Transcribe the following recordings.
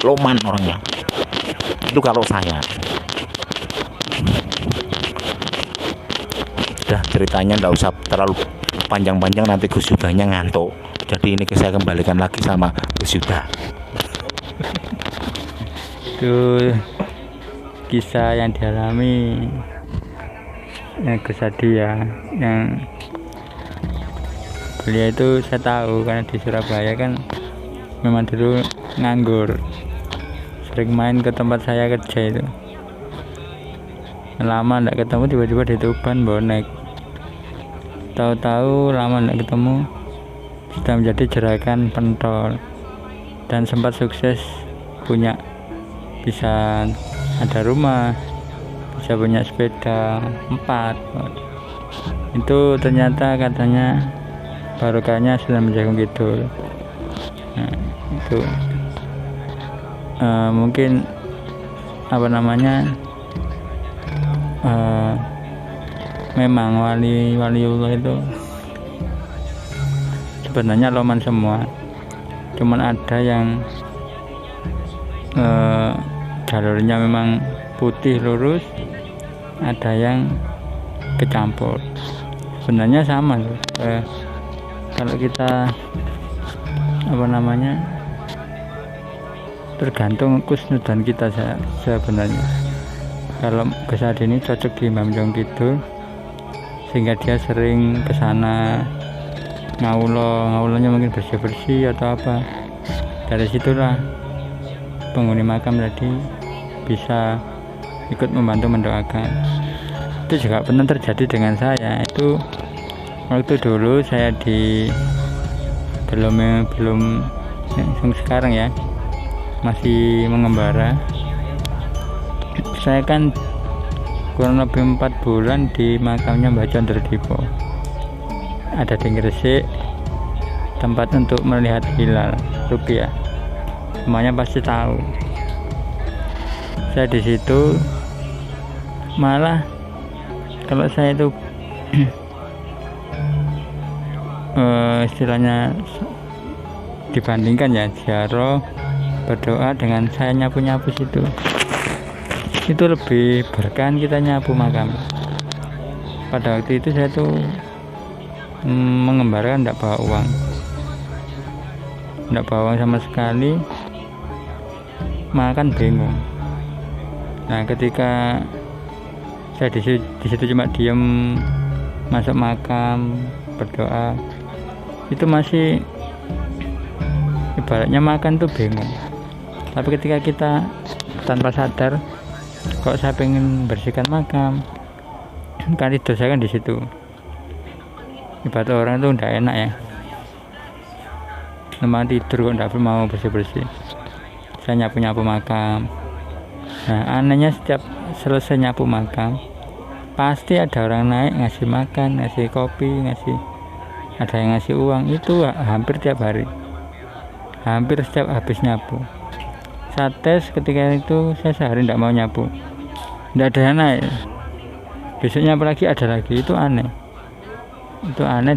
Loman orangnya itu. Kalau saya udah ceritanya nggak usah terlalu panjang-panjang, nanti Gus Yudanya ngantuk. Jadi ini saya kembalikan lagi sama Gus Yuda. Itu kisah yang dialami Gus Adi ya, yang beliau itu saya tahu karena di Surabaya kan memang dulu nganggur, sering main ke tempat saya kerja itu. Lama nggak ketemu, tiba-tiba di Tuban bonek. Tahu-tahu lama nggak ketemu sudah menjadi jerakan pentol, dan sempat sukses punya, bisa ada rumah, bisa punya sepeda 4. Itu ternyata katanya barokahnya Sunan Jagung Kidul. Nah, itu mungkin apa namanya, memang waliullah itu sebenarnya loman semua, cuman ada yang jalurnya memang putih lurus, ada yang kecampur. Sebenarnya sama loh. Kalau kita apa namanya, tergantung kusnudan kita sebenarnya. Kalau Gus Adi ini cocok di Mbah Jong Kidul, sehingga dia sering ke sana ngaulonya mungkin bersih-bersih atau apa. Dari situlah penghuni makam tadi bisa ikut membantu mendoakan. Itu juga pernah terjadi dengan saya. Itu waktu dulu saya belum sekarang ya, masih mengembara. Saya kan kurang lebih 4 bulan di makamnya Mbah Condro Dipo, ada di Gresik, tempat untuk melihat hilal rupiah. Semuanya pasti tahu. Saya di situ malah kalau saya itu istilahnya dibandingkan ya, ziarah berdoa dengan saya nyapu-nyapu situ, itu lebih berkah kita nyapu makam. Pada waktu itu saya tuh mengembara, enggak bawa uang sama sekali, makan bingung. Nah, ketika saya di situ cuma diem, masuk makam, berdoa, itu masih ibaratnya makan tuh bingung. Tapi ketika kita tanpa sadar, kok saya pengen bersihkan makam, kan dosa kan di situ. Ibarat orang itu udah enak ya, memang tidur kok nggak mau bersih-bersih. Saya nyapu makam, Nah, anehnya setiap selesai nyapu makam pasti ada orang naik ngasih makan, ngasih kopi, ada yang ngasih uang. Itu hampir tiap hari, hampir setiap habis nyapu. Saya tes ketika itu, saya sehari tidak mau nyapu, tidak ada yang naik. Besoknya apalagi ada lagi. Itu aneh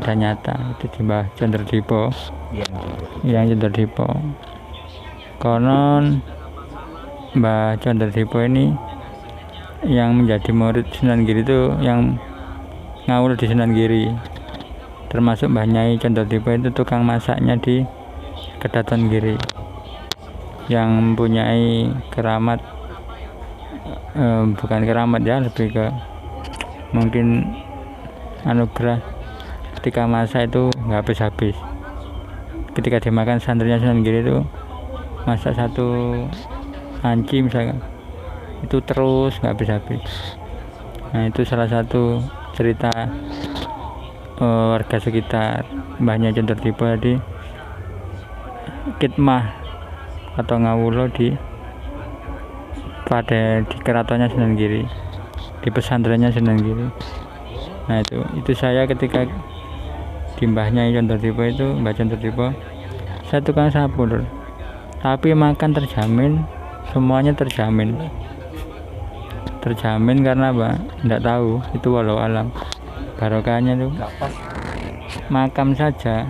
dan nyata. Itu di Mbah Conderdipo. Yang Conderdipo, konon Mbah Conderdipo ini yang menjadi murid Sunan Giri itu yang ngawul di Sunan Giri, termasuk Mbah Nyai Conderdipo itu tukang masaknya di Kedaton Giri, yang mempunyai keramat, bukan keramat ya, lebih ke mungkin anugerah. Ketika masak itu nggak habis-habis. Ketika dimakan santrinya Sunan Giri itu masak satu panci misalkan, itu terus nggak habis-habis. Nah, itu salah satu cerita warga sekitar Mbahnya Conderdipo di khidmah atau ngawulo di keratonnya Sunan Giri, di pesantrennya Sunan Giri. Nah, itu saya ketika di Mbahnya Conderdipo itu, Mbah Conderdipo, saya tukang sapu lho. Tapi makan terjamin, semuanya terjamin karena apa? Tidak tahu, itu walau alam. Barokahnya tuh makam saja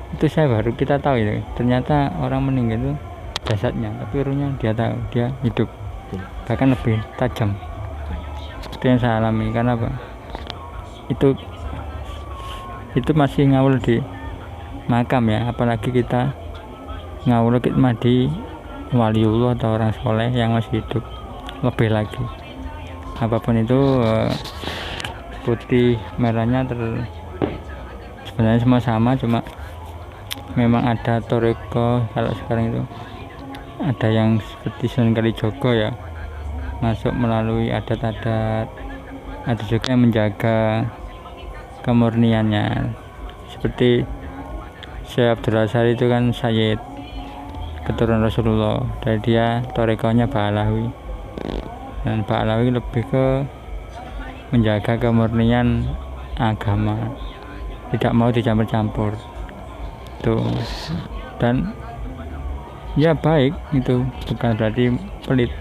itu saya baru kita tahu itu. Ternyata orang meninggal itu jasadnya, tapi ruhnya dia tahu, dia hidup, bahkan lebih tajam. Itu yang saya alami. Karena apa? Itu masih ngawul di makam ya, apalagi kita ngawul khidmah di waliullah atau orang soleh yang masih hidup, lebih lagi. Apapun itu, putih merahnya sebenarnya semua sama, cuma memang ada toreko. Kalau sekarang itu ada yang seperti Sunan Kalijogo ya, masuk melalui adat-adat, ada juga yang menjaga kemurniannya, seperti Syekh Abdul Asari itu kan Sayyid, keturunan Rasulullah, dari dia torekonya Ba'alawi, dan Ba'alawi lebih ke menjaga kemurnian agama, tidak mau dicampur-campur tuh. Dan ya baik, itu bukan berarti pelit.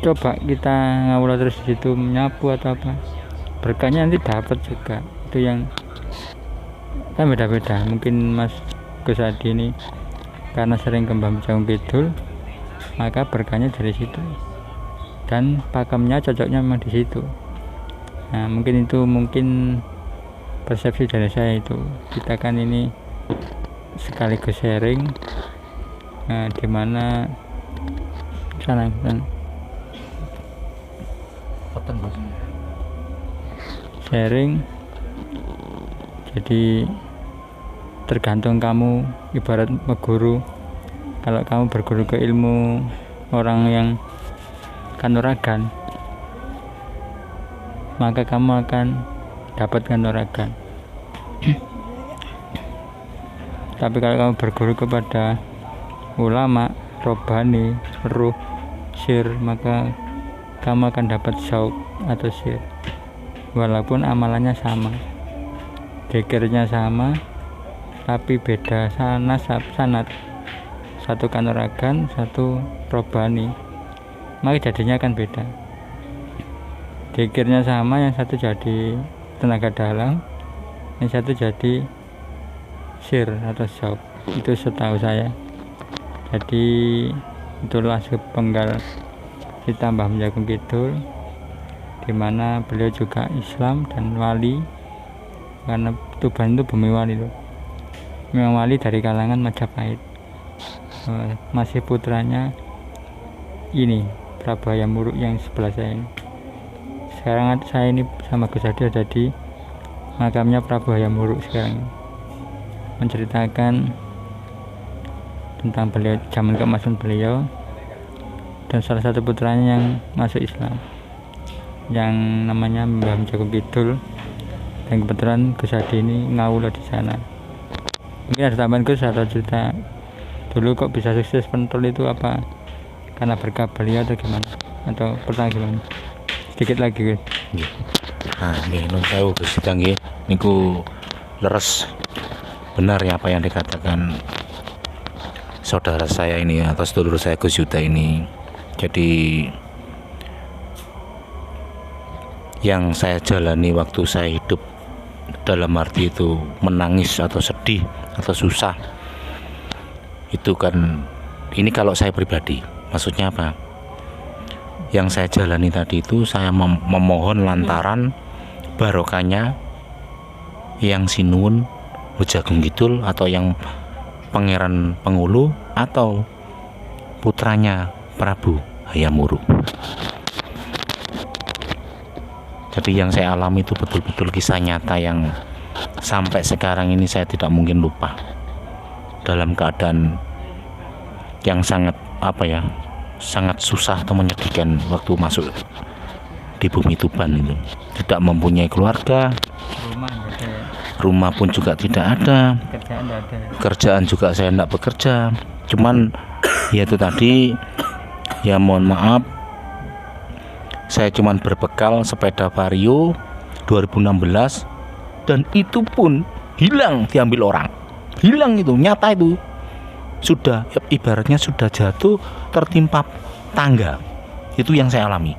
Coba kita ngawul terus di situ menyapu atau apa, berkahnya nanti dapat juga. Itu yang kan beda-beda. Mungkin Mas Gus Adi ini karena sering ke Mbah Jagung Kidul, maka berkahnya dari situ, dan pakamnya cocoknya memang di situ. Nah, mungkin persepsi dari saya itu. Kita kan ini sekaligus sharing, dimana sharing, jadi tergantung kamu. Ibarat guru, kalau kamu berguru ke ilmu orang yang kanuragan, maka kamu akan dapat kanuragan. Tapi kalau kamu berguru kepada ulama, robbani, ruh, sir, maka kamu akan dapat syauk atau sir, walaupun amalannya sama, dikirnya sama, tapi beda sanad. Satu kanuragan, satu robbani, maka jadinya akan beda. Dikirnya sama, yang satu jadi tenaga dalam, yang satu jadi sir atau syauk. Itu setahu saya. Jadi itulah sepenggal kita Mbah Jagung Kidul, dimana beliau juga Islam dan wali, karena Tuban itu bumi wali loh. Memang wali dari kalangan Majapahit. Masih putranya ini Prabaya Muruk yang sebelah saya ini. Sekarang saya ini sama Gus Adi ada di makamnya Prabaya Muruk sekarang ini, menceritakan tentang beliau, zaman keemasan beliau, dan salah satu putranya yang masuk Islam, yang namanya Mbah Jagung Kidul. Dan kebetulan Gus Adi ini ngawula di sana. Mungkin ada tambahan Gus atau cerita Dulu kok bisa sukses pentol itu apa? Karena berkah beliau atau gimana? Atau pernah gimana? Sedikit lagi guys. Nggih. Nah, nggih nun sewu Gus Yuda nggih. Niku leres benar ya apa yang dikatakan saudara saya ini atau sedulur saya Gus Yuda ini. Jadi yang saya jalani waktu saya hidup dalam arti itu menangis atau sedih atau susah itu kan, ini kalau saya pribadi, maksudnya apa? Yang saya jalani tadi itu saya memohon lantaran barokahnya yang Sinuwun Bejagung Kidul atau yang Pangeran Pengulu atau putranya Prabu Hayam Wuruk. Jadi yang saya alami itu betul-betul kisah nyata yang sampai sekarang ini saya tidak mungkin lupa. Dalam keadaan yang sangat sangat susah atau menyedihkan waktu masuk di bumi Tuban itu. Tidak mempunyai keluarga, rumah pun juga tidak ada, kerjaan juga saya tidak bekerja. Cuman ya itu tadi, ya mohon maaf, saya cuman berbekal sepeda Vario 2016 dan itu pun hilang, diambil orang. Hilang itu, nyata itu. Sudah ibaratnya sudah jatuh tertimpa tangga. Itu yang saya alami.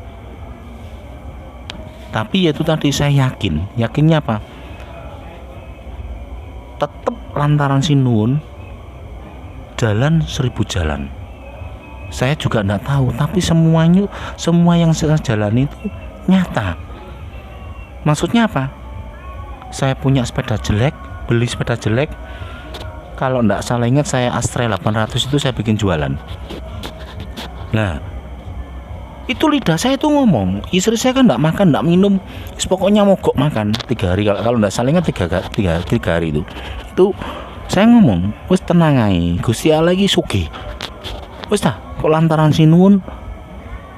Tapi itu tadi saya yakinnya apa? Tetap lantaran Sinuwun jalan 1000 jalan. Saya juga tidak tahu, tapi semua yang saya jalani itu nyata. Maksudnya apa? Saya punya sepeda jelek, beli sepeda jelek. Kalau tidak salah ingat saya Astra 800 itu saya bikin jualan. Nah, itu lidah saya itu ngomong. Istri saya kan tidak makan, tidak minum, pokoknya mogok makan 3 hari. Kalau tidak salah ingat 3 hari itu. Itu saya ngomong, wis tenang ae, Gusti Allah iki sugih. Wis ta, kok lantaran Sinuwun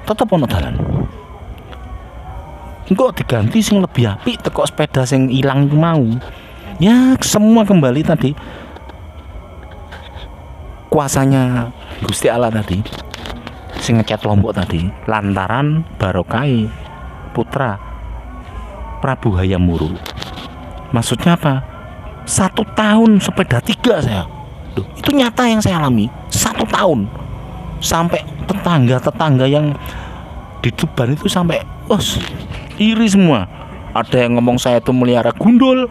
tetep ono dalan. Engko diganti sing lebih apik teko sepeda sing ilang iku mau. Ya, semua kembali tadi. Kuasanya Gusti Allah tadi. Sing ngecat Lombok tadi, lantaran barokai putra Prabu Hayam Wuruk. Maksudnya apa? 1 tahun sepeda 3 saya. Duh, itu nyata yang saya alami. 1 tahun. Sampai tetangga yang di Tuban itu sampai iri semua. Ada yang ngomong saya itu melihara gundul,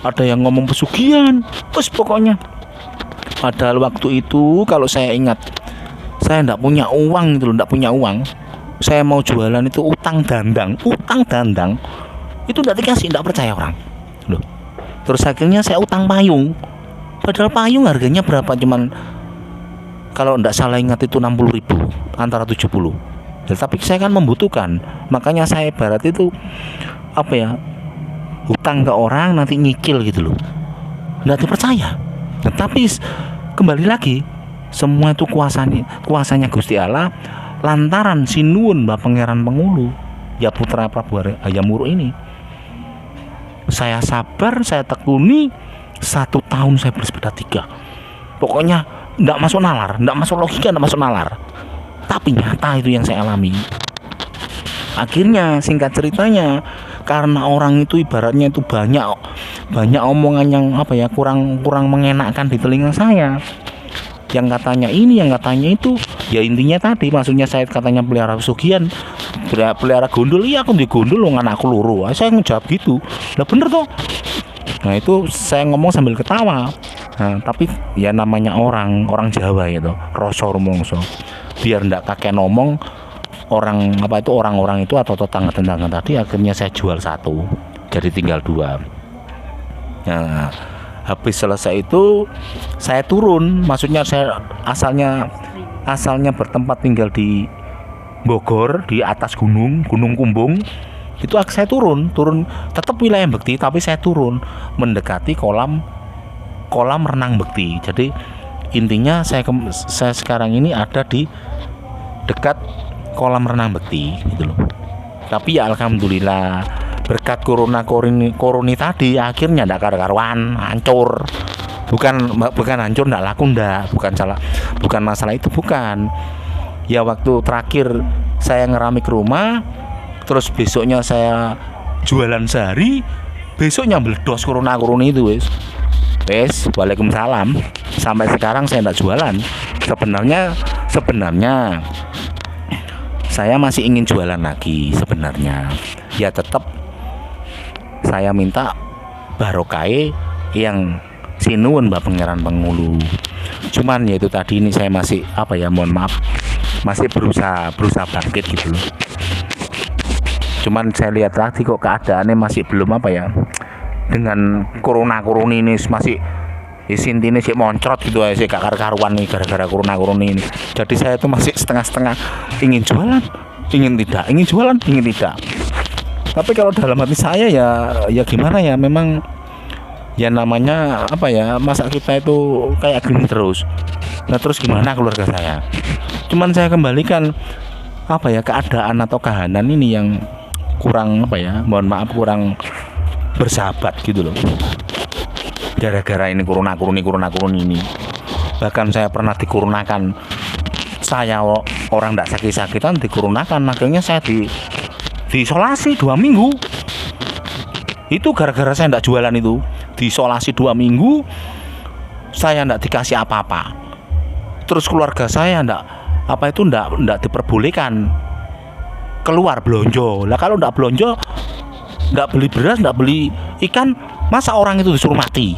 ada yang ngomong pesugihan. Pokoknya padahal waktu itu kalau saya ingat, saya tidak punya uang itu, tidak punya uang. Saya mau jualan itu utang dandang itu tidak dikasih, tidak percaya orang loh. Terus akhirnya saya utang payung, padahal payung harganya berapa, cuman kalau tidak salah ingat itu 60.000 antara 70. Tapi saya kan membutuhkan, makanya saya ibarat itu hutang ke orang nanti nyicil gitu loh, tidak dipercaya. Tetapi kembali lagi, semua itu kuasanya Gusti Allah lantaran Sinuwun Mbah Pangeran Pengulu, ya putra Prabu Hayam Wuruk ini. Saya sabar, saya tekuni 1 tahun saya bersepeda 3. Pokoknya tidak masuk nalar, tidak masuk logika, tidak masuk nalar. Tapi nyata itu yang saya alami. Akhirnya singkat ceritanya, karena orang itu ibaratnya itu banyak omongan yang kurang mengenakkan di telinga saya. Yang katanya ini, yang katanya itu, ya intinya tadi, maksudnya saya katanya pelihara pesugihan, pelihara gondol. Iya, aku di gondol loh, anakku loro. Saya ngejawab gitu. Lah bener toh. Nah itu saya ngomong sambil ketawa. Nah, tapi ya namanya orang Jawa itu, rasa rumongso. Biar ndak kakek ngomong orang-orang itu atau tetangga tadi, akhirnya saya jual 1, jadi tinggal 2. Nah, habis selesai itu saya turun, maksudnya saya asalnya bertempat tinggal di Bogor, di atas Gunung Kumbung. Itu saya turun tetap wilayah Bekti, tapi saya turun mendekati kolam renang Bekti. Jadi intinya saya sekarang ini ada di dekat kolam renang Bekti gitu loh. Tapi ya alhamdulillah berkat corona tadi akhirnya tidak karuan, hancur. bukan hancur ndak laku ndak, bukan masalah itu, bukan. Ya waktu terakhir saya ngeramik rumah, terus besoknya saya jualan sehari, besoknya meledos corona itu wes. Waalaikumsalam. Sampai sekarang saya ndak jualan. Sebenarnya saya masih ingin jualan lagi sebenarnya. Ya tetap saya minta barokai yang sinuwun Mbak Pangeran Pengulu. Cuman ya itu tadi ini saya masih mohon maaf, masih berusaha bangkit gitu loh. Cuman saya lihat lagi kok keadaannya masih belum dengan corona ini masih isintine sih moncrot gitu aja sih, gak karuan nih gara-gara corona ini. Jadi saya tuh masih setengah-setengah, ingin jualan, ingin tidak, ingin jualan, ingin tidak. Tapi kalau dalam hati saya ya gimana ya, memang ya namanya masa kita itu kayak gini terus. Nah terus gimana keluarga saya? Cuman saya kembalikan keadaan atau kahanan ini yang kurang mohon maaf, kurang bersahabat gitu loh. Gara-gara ini corona ini, bahkan saya pernah dikurunakan, saya orang tidak sakit-sakitan dikurunakan, akhirnya saya diisolasi 2 minggu. Itu gara-gara saya tidak jualan itu, diisolasi 2 minggu, saya tidak dikasih apa-apa. Terus keluarga saya tidak diperbolehkan keluar belonjo. Lah kalau tidak belonjo, tidak beli beras, tidak beli ikan, masa orang itu disuruh mati?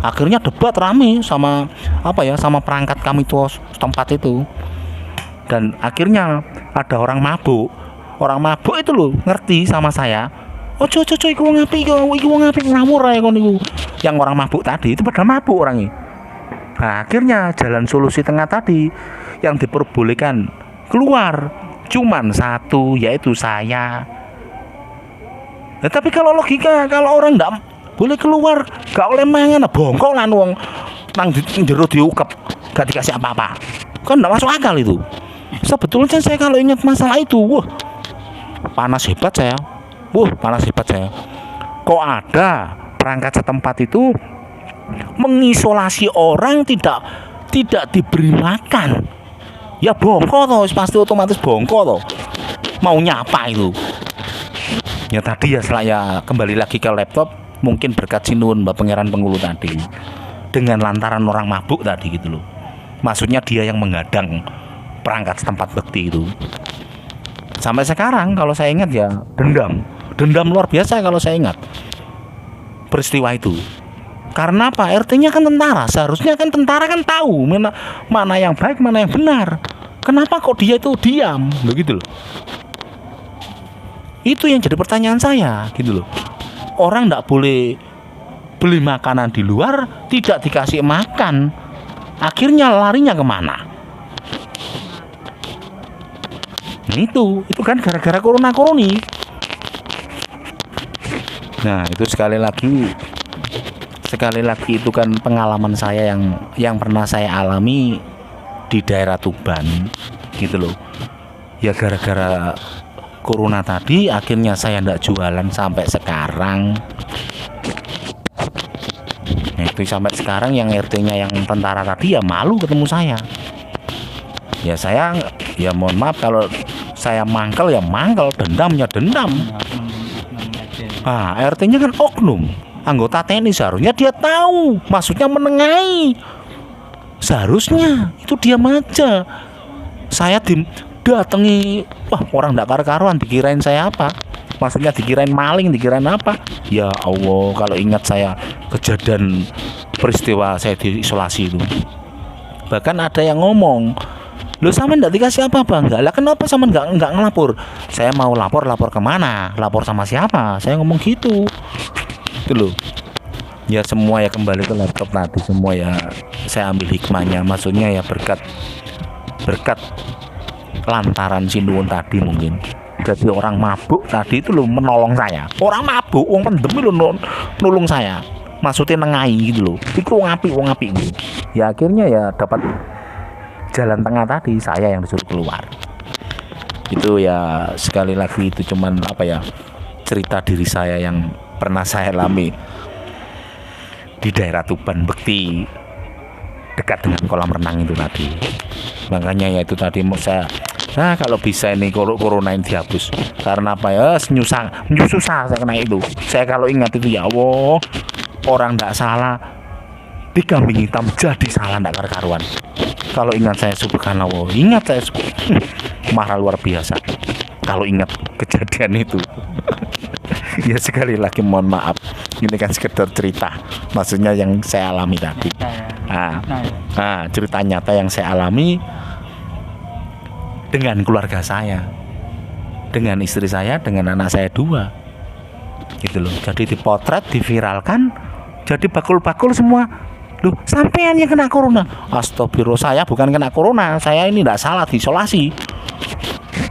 Akhirnya debat rame sama sama perangkat kami itu setempat itu. Dan akhirnya ada orang mabuk itu loh ngerti sama saya. Ojo iku wong apik, ngawur ae kon niku. Yang orang mabuk tadi itu pada mabuk orangnya. Nah, akhirnya jalan solusi tengah tadi yang diperbolehkan keluar cuman satu, yaitu saya. Nah, tapi kalau logika, kalau orang enggak boleh keluar, gak oleh mangan, bongkok lan wong nang jero diukep, gak dikasih apa-apa, kan enggak masuk akal itu. Sebetulnya saya kalau ingat masalah itu, panas hebat saya. Kok ada perangkat setempat itu mengisolasi orang, tidak diberi makan? Ya bongkok toh, pasti otomatis bongkok toh. Mau nyapa itu? Ya tadi saya kembali lagi ke laptop, mungkin berkat sinuwun Mbak Pangeran Pengulu tadi, dengan lantaran orang mabuk tadi gitu loh. Maksudnya dia yang menghadang perangkat setempat bekti itu. Sampai sekarang kalau saya ingat ya dendam luar biasa kalau saya ingat peristiwa itu. Karena apa? RT-nya kan tentara, seharusnya kan tentara kan tahu mana yang baik, mana yang benar. Kenapa kok dia itu diam begitu loh? Itu yang jadi pertanyaan saya gitu loh. Orang tidak boleh beli makanan di luar, tidak dikasih makan, akhirnya larinya kemana? Nah, itu kan gara-gara corona ini. Nah itu sekali lagi itu kan pengalaman saya yang pernah saya alami di daerah Tuban gitu loh. Ya gara-gara corona tadi akhirnya saya tidak jualan sampai sekarang. Nah, itu sampai sekarang yang RT-nya yang tentara tadi ya malu ketemu saya. Ya saya ya mohon maaf kalau saya mangkel ya mangkel, dendamnya dendam. RT-nya kan oknum, anggota TNI, seharusnya dia tahu, maksudnya menengahi. Seharusnya itu diam aja. Saya datangi, orang ndak karu-karuan, dikirain saya apa? Maksudnya dikirain maling, dikirain apa? Ya Allah, kalau ingat saya kejadian peristiwa saya diisolasi itu. Bahkan ada yang ngomong, "Loh sama ndak dikasih apa-apa?" Enggak. Lah kenapa sama enggak ngelapor? Saya mau lapor kemana? Lapor sama siapa? Saya ngomong gitu. Itu loh. Ya semua ya kembali ke laptop tadi, semua ya saya ambil hikmahnya. Maksudnya ya berkat lantaran sinuwun tadi mungkin. Jadi orang mabuk tadi itu loh menolong saya. Orang mabuk, wong pendem itu nolong saya. Maksudnya nengai gitu loh. Iku wong apik gitu. Ya akhirnya ya dapat jalan tengah tadi, saya yang disuruh keluar. Itu ya sekali lagi itu cuman cerita diri saya yang pernah saya alami di daerah Tuban Bekti, dekat dengan kolam renang itu tadi. Makanya ya itu tadi mau saya, nah kalau bisa ini corona ini dihapus. Karena apa ya, susah saya kena itu. Saya kalau ingat itu ya Allah, orang tidak salah di kambing hitam jadi salah tidak karuan. Kalau ingat saya subhanallah, ingat saya marah luar biasa kalau ingat kejadian itu. Ya sekali lagi mohon maaf, ini kan sekedar cerita, maksudnya yang saya alami tadi. Cerita nyata yang saya alami dengan keluarga saya, dengan istri saya, dengan anak saya 2 gitu loh. Jadi dipotret, diviralkan, jadi bakul-bakul semua. Loh, sampean yang kena corona. Astagfirullah, saya bukan kena corona, saya ini tidak salah, diisolasi.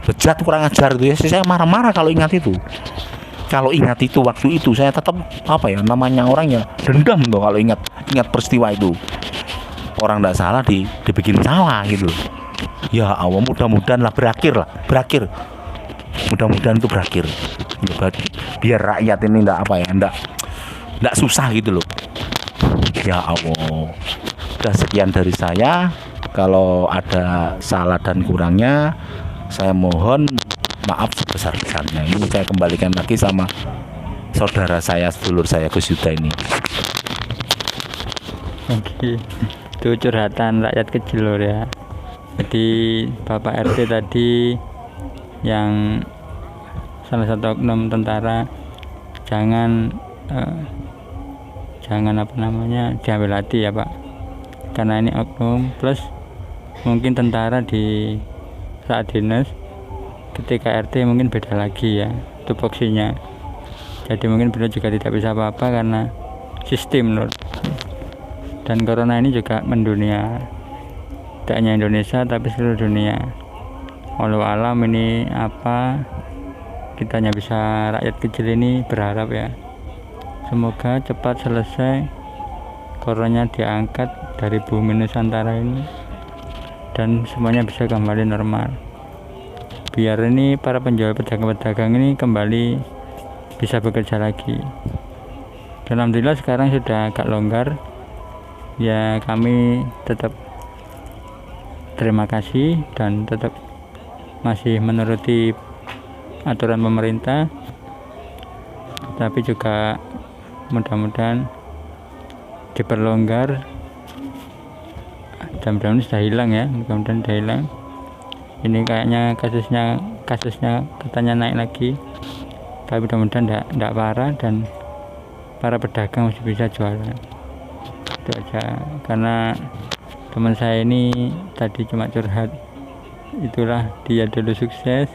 Bejat, kurang ajar itu ya. Saya marah-marah kalau ingat itu. Kalau ingat itu waktu itu saya tetap apa ya namanya orang ya dendam tuh kalau ingat peristiwa itu. Orang tidak salah dibikin salah gitu. Ya Allah, mudah-mudahan lah berakhir. Mudah-mudahan itu berakhir. Biar rakyat ini enggak susah gitu loh. Ya Allah. Udah sekian dari saya. Kalau ada salah dan kurangnya saya mohon maaf sebesar-besarnya. Ini saya kembalikan lagi sama saudara saya, sedulur saya Gus Yuda ini. Oke, itu curhatan rakyat kecil loh ya. Jadi Bapak RT tadi yang salah satu oknum tentara, jangan diambil hati ya Pak, karena ini oknum plus mungkin tentara di saat dinas, ketika RT mungkin beda lagi ya tupoksinya. Jadi mungkin beliau juga tidak bisa apa-apa karena sistem Lur. Dan corona ini juga mendunia, tidak hanya Indonesia tapi seluruh dunia. Walau alam ini apa, kita hanya bisa rakyat kecil ini berharap ya, semoga cepat selesai coronanya, diangkat dari bumi Nusantara ini dan semuanya bisa kembali normal. Biar ini para penjual pedagang-pedagang ini kembali bisa bekerja lagi. Dan alhamdulillah sekarang sudah agak longgar ya, kami tetap terima kasih dan tetap masih menuruti aturan pemerintah, tapi juga mudah-mudahan diperlonggar dan mudah-mudahan sudah hilang ya, mudah-mudahan sudah hilang. Ini kayaknya kasusnya katanya naik lagi, tapi mudah-mudahan tidak parah dan para pedagang masih bisa jualan. Itu aja, karena teman saya ini tadi cuma curhat, itulah dia dulu sukses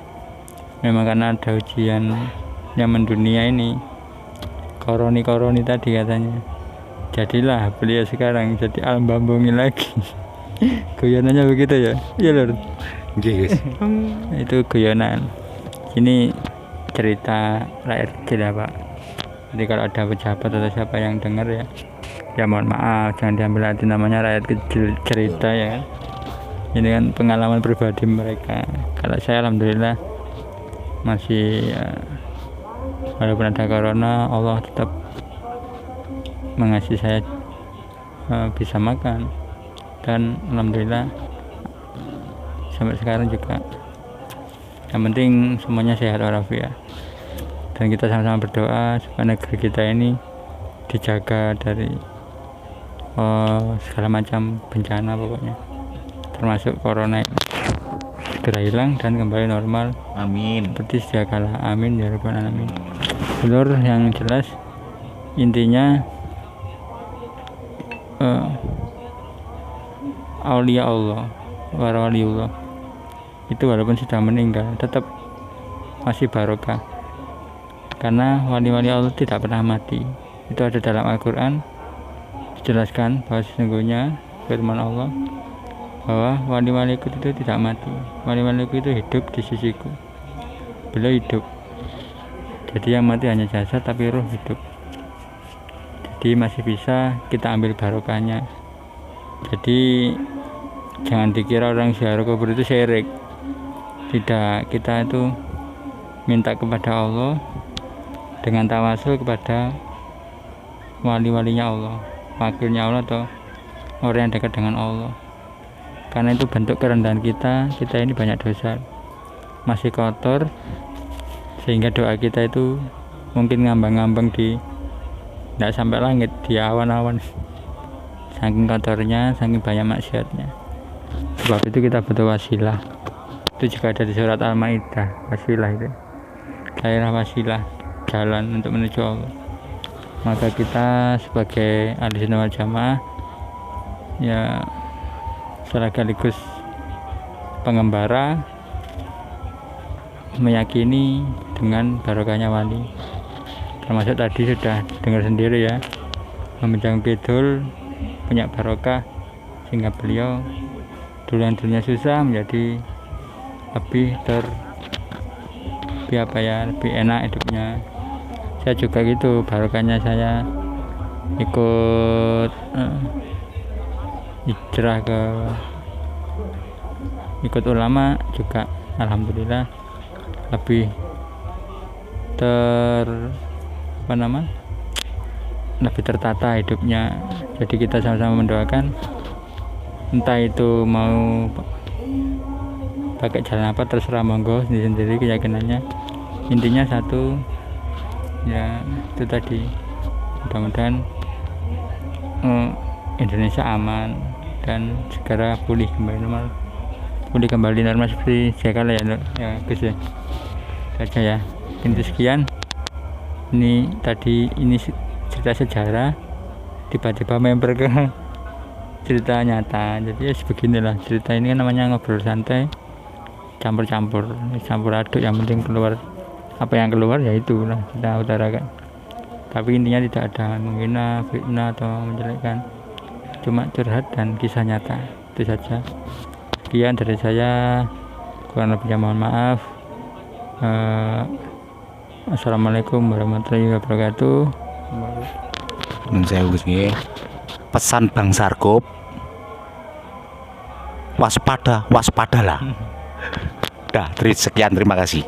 memang karena ada ujian yang mendunia ini, koroni tadi katanya, jadilah beliau sekarang jadi Al-Bambungi lagi. Guyonannya begitu ya, iya Lur. Yes. Itu guyonan. Ini cerita rakyat kecil ya Pak. Jadi kalau ada pejabat atau siapa yang dengar ya mohon maaf, jangan diambil hati, namanya rakyat kecil cerita ya kan. Ini kan pengalaman pribadi mereka. Kalau saya alhamdulillah masih walaupun ada corona, Allah tetap mengasihi saya bisa makan, dan alhamdulillah sampai sekarang juga yang penting semuanya sehat walafiat. Dan kita sama-sama berdoa supaya negeri kita ini dijaga dari segala macam bencana, pokoknya termasuk corona ini segera hilang dan kembali normal, Amin. seperti sedia kala. Amin ya rabbal alamin. Lur, yang jelas intinya aulia Allah warawaliullah itu walaupun sudah meninggal tetap masih barokah, karena wali-wali Allah tidak pernah mati. Itu ada dalam Al-Quran dijelaskan bahwa sesungguhnya firman Allah bahwa wali-waliku itu tidak mati, wali-waliku itu hidup di sisiku. Beliau hidup, jadi yang mati hanya jasad tapi ruh hidup. Jadi masih bisa kita ambil barokahnya. Jadi jangan dikira orang ziarah kubur itu syirik. Tidak, kita itu minta kepada Allah dengan tawasul kepada wali-walinya Allah. wakilnya Allah atau orang yang dekat dengan Allah. Karena itu bentuk kerendahan kita ini banyak dosa, masih kotor, sehingga doa kita itu mungkin ngambang-ngambang di tidak sampai langit, di awan-awan, saking kotornya, saking banyak maksiatnya. Sebab itu kita butuh wasilah. Itu juga ada di surat Al-Maidah, wasilah itu. Carilah wasilah, jalan untuk menuju Allah. Maka kita sebagai ahli sunnah wal jamaah ya sekaligus pengembara meyakini dengan barokahnya wali. Termasuk tadi sudah dengar sendiri ya, Meminjam Kidul punya barokah sehingga beliau dulu yang dulunya susah menjadi lebih lebih enak hidupnya. Saya juga gitu, barokahnya saya ikut hijrah ikut ulama juga, alhamdulillah lebih lebih tertata hidupnya. Jadi kita sama-sama mendoakan, entah itu mau pakai jalan apa terserah, monggo sendiri keyakinannya. Intinya satu ya, itu tadi, mudah-mudahan Indonesia aman dan segera pulih kembali normal seperti sekala ya Gus ya. Saja ya, ini sekian. Ini tadi cerita sejarah, tiba-tiba member ke cerita nyata. Jadi ya beginilah cerita ini kan, namanya ngobrol santai, campur aduk, yang penting keluar apa yang keluar ya itulah kita utarakan. Tapi intinya tidak ada menghina, fitnah atau menjelekkan, cuma curhat dan kisah nyata, itu saja. Sekian dari saya, kurang lebihnya mohon maaf. Assalamualaikum warahmatullahi wabarakatuh. Saya Gus nggih. Pesan Bang Sarkup, waspadalah. Dah, sekian, terima kasih.